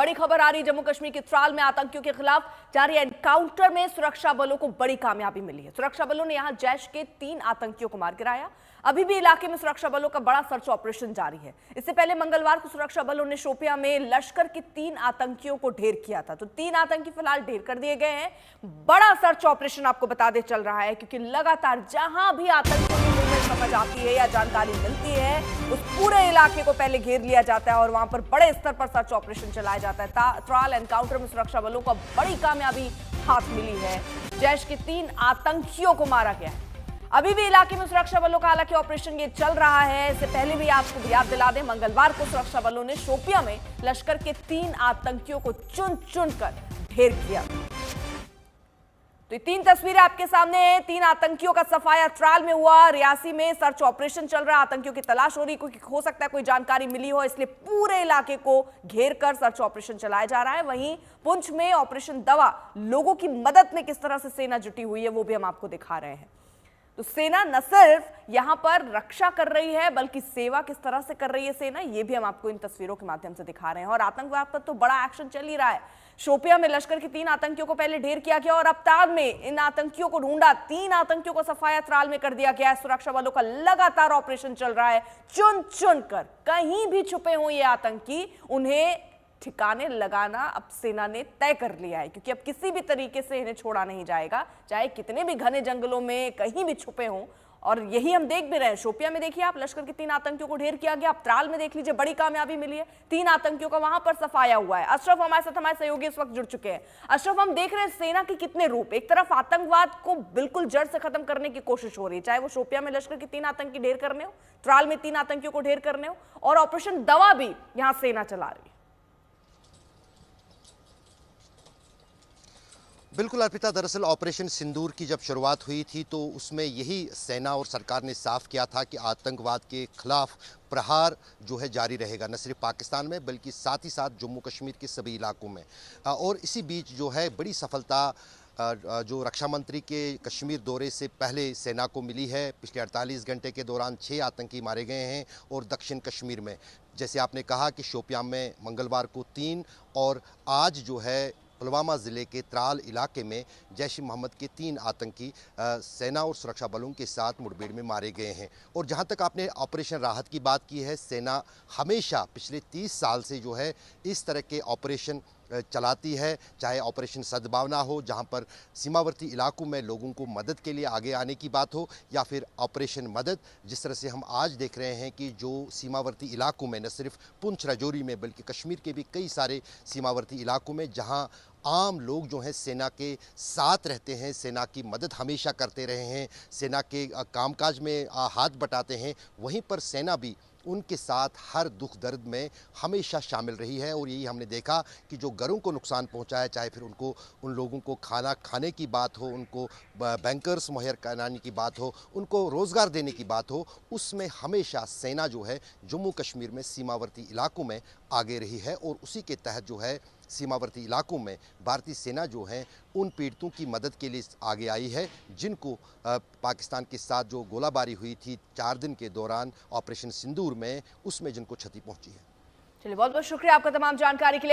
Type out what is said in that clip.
बड़ी खबर आ रही है। जम्मू कश्मीर के त्राल में आतंकियों के खिलाफ जारी एनकाउंटर में सुरक्षा बलों को बड़ी कामयाबी मिली है। सुरक्षा बलों ने यहां जैश के 3 आतंकियों को मार गिराया। अभी भी इलाके में सुरक्षा बलों का बड़ा सर्च ऑपरेशन जारी है। इससे पहले मंगलवार को सुरक्षा बलों ने शोपियां में लश्कर के 3 आतंकियों को ढेर किया था। तो 3 आतंकी फिलहाल ढेर कर दिए गए हैं। बड़ा सर्च ऑपरेशन आपको बता दे चल रहा है, क्योंकि लगातार जहां भी आतंकियों की मूवमेंट समझ आती है या जानकारी मिलती है, उस पूरे इलाके को पहले घेर लिया जाता है और वहां पर बड़े स्तर पर सर्च ऑपरेशन चलाया जाता है। त्राल एनकाउंटर में सुरक्षा बलों को बड़ी कामयाबी हाथ मिली है। जैश के 3 आतंकियों को मारा गया है। अभी भी इलाके में सुरक्षा बलों का हालांकि ऑपरेशन ये चल रहा है। इससे पहले भी आपको याद दिला दें, मंगलवार को सुरक्षा बलों ने शोपियां में लश्कर के 3 आतंकियों को चुन चुन कर ढेर किया। तो ये 3 तस्वीरें आपके सामने हैं। 3 आतंकियों का सफाया त्राल में हुआ। रियासी में सर्च ऑपरेशन चल रहा है। आतंकियों की तलाश हो रही, क्योंकि हो सकता है कोई जानकारी मिली हो, इसलिए पूरे इलाके को घेर कर सर्च ऑपरेशन चलाया जा रहा है। वहीं पुंछ में ऑपरेशन दवा, लोगों की मदद में किस तरह से सेना जुटी हुई है वो भी हम आपको दिखा रहे हैं। तो सेना न सिर्फ यहां पर रक्षा कर रही है, बल्कि सेवा किस तरह से कर रही है सेना, ये भी हम आपको इन तस्वीरों के माध्यम से दिखा रहे हैं। और आतंकवाद पर तो बड़ा एक्शन चल ही रहा है। शोपियां में लश्कर के 3 आतंकियों को पहले ढेर किया गया और अब त्राल में इन आतंकियों को ढूंढा। 3 आतंकियों को सफाया त्राल में कर दिया गया है। सुरक्षा बलों का लगातार ऑपरेशन चल रहा है। चुन चुन कर कहीं भी छुपे हुए ये आतंकी, उन्हें ठिकाने लगाना अब सेना ने तय कर लिया है, क्योंकि अब किसी भी तरीके से इन्हें छोड़ा नहीं जाएगा, चाहे कितने भी घने जंगलों में कहीं भी छुपे हों। और यही हम देख भी रहे हैं। शोपियां में देखिए आप, लश्कर के 3 आतंकियों को ढेर किया गया। अब त्राल में देख लीजिए, बड़ी कामयाबी मिली है। 3 आतंकियों का वहां पर सफाया हुआ है। अशरफ हमारे साथ, हमारे सहयोगी इस वक्त जुड़ चुके हैं। अशरफ, हम देख रहे हैं सेना के कितने रूप। एक तरफ आतंकवाद को बिल्कुल जड़ से खत्म करने की कोशिश हो रही है, चाहे वो शोपियां में लश्कर के 3 आतंकी ढेर करने हो, त्राल में 3 आतंकियों को ढेर करने हो, और ऑपरेशन दवा भी यहां सेना चला रही है। बिल्कुल अर्पिता, दरअसल ऑपरेशन सिंदूर की जब शुरुआत हुई थी तो उसमें यही सेना और सरकार ने साफ किया था कि आतंकवाद के खिलाफ प्रहार जो है जारी रहेगा, न सिर्फ पाकिस्तान में बल्कि साथ ही साथ जम्मू कश्मीर के सभी इलाकों में। और इसी बीच जो है बड़ी सफलता जो रक्षा मंत्री के कश्मीर दौरे से पहले सेना को मिली है। पिछले 48 घंटे के दौरान 6 आतंकी मारे गए हैं। और दक्षिण कश्मीर में, जैसे आपने कहा कि शोपियां में मंगलवार को 3 और आज जो है पुलवामा ज़िले के त्राल इलाके में जैश ए मोहम्मद के 3 आतंकी सेना और सुरक्षा बलों के साथ मुठभेड़ में मारे गए हैं। और जहां तक आपने ऑपरेशन राहत की बात की है, सेना हमेशा पिछले 30 साल से जो है इस तरह के ऑपरेशन चलाती है, चाहे ऑपरेशन सद्भावना हो जहां पर सीमावर्ती इलाकों में लोगों को मदद के लिए आगे आने की बात हो, या फिर ऑपरेशन मदद जिस तरह से हम आज देख रहे हैं कि जो सीमावर्ती इलाकों में न सिर्फ पुंछ राजौरी में बल्कि कश्मीर के भी कई सारे सीमावर्ती इलाकों में जहां आम लोग जो हैं सेना के साथ रहते हैं, सेना की मदद हमेशा करते रहे हैं, सेना के कामकाज में हाथ बटाते हैं, वहीं पर सेना भी उनके साथ हर दुख दर्द में हमेशा शामिल रही है। और यही हमने देखा कि जो घरों को नुकसान पहुंचा है, चाहे फिर उनको उन लोगों को खाना खाने की बात हो, उनको बैंकर्स मुहैया कराने की बात हो, उनको रोज़गार देने की बात हो, उसमें हमेशा सेना जो है जम्मू कश्मीर में सीमावर्ती इलाकों में आगे रही है। और उसी के तहत जो है सीमावर्ती इलाकों में भारतीय सेना जो है उन पीड़ितों की मदद के लिए आगे आई है, जिनको पाकिस्तान के साथ जो गोलाबारी हुई थी 4 दिन के दौरान ऑपरेशन सिंदूर में, उसमें जिनको क्षति पहुंची है। चलिए, बहुत बहुत शुक्रिया आपका तमाम जानकारी के लिए।